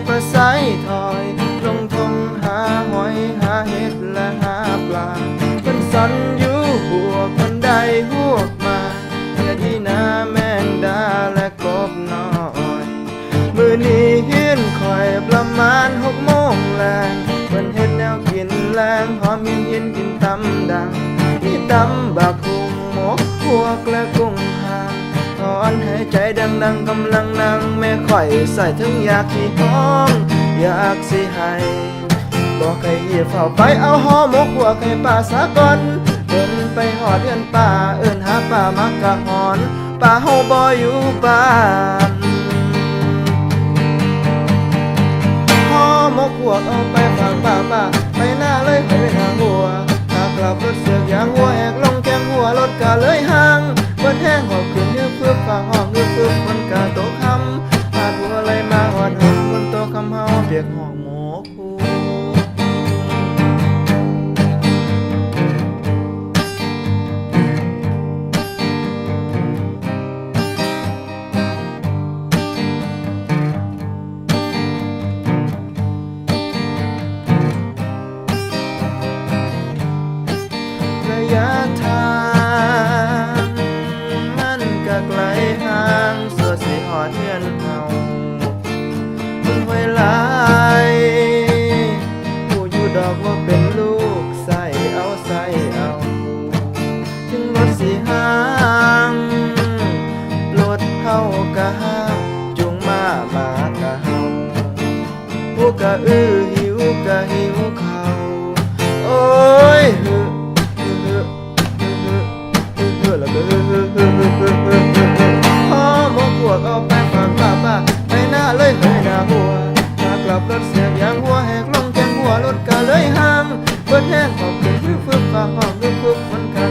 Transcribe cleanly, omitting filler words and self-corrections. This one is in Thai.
ประสายถอยลงทงหาหอยหาเห็ดและหาปลาเพิ่นสอนอยู่หัวเพิ่นได้หัวมาอย่าดีนาแมงดาและกบน้อยมื้อนี้เฮียนคอยประมาณ6 โมงแลงเพิ่นเฮ็ดแนวกินแรงหอมเย็นกินตำดังมีตำบักหุ่งหมกพวกและกุ้งหางถอนหายใจดังๆกำลังนั่งแม่ข่อยใส่ถึงอยากที่ห้องอยากสิให้บอกให้เหี่ยเฝ้าไปเอาห่อหมกหัวไข่ปลาสากอนเดินไปหอดเอื้อนป่าเอิ้นหาป่ามักกะหอนป่าเฮาบ่อยู่บ้านห่อหมกหัวเอาไปฝากป่าไปหน้าเลยไปหาหัวหากลับรถเสือกยางหัวแอกลงแกงหัวรถกะเลยห่างเบิดแห้งหอบขึ้นยื้อเพื่อฝากห้องยื้อเพื่อมันกะโตคำหาหัวเลยมาหอดหอมบนโตคำเฮาเปียกห้องหมกหัวระยะทางมันก็ไกลห่างสัวสิหอดเฮือนเฮามันห้วยหลายผู้อยู่ดอกว่าเป็นลูกใส่เอาใส่เอาถึงรถสิห่างรถเฮากะห่างจุงมากะเฮาผู้กะหิวกะหิวเขาโอ้ยแล้วก็ห่อหมกหัวเอาไปฝากป้าไปหน้าเลยไปหน้าหัวมากลับรถเสียงยางหัวแหกลงแกงหัวรถกะเลยห่างเบิดแห้งขอบขึ้นฟึบฝากห้องฟึบมันกะ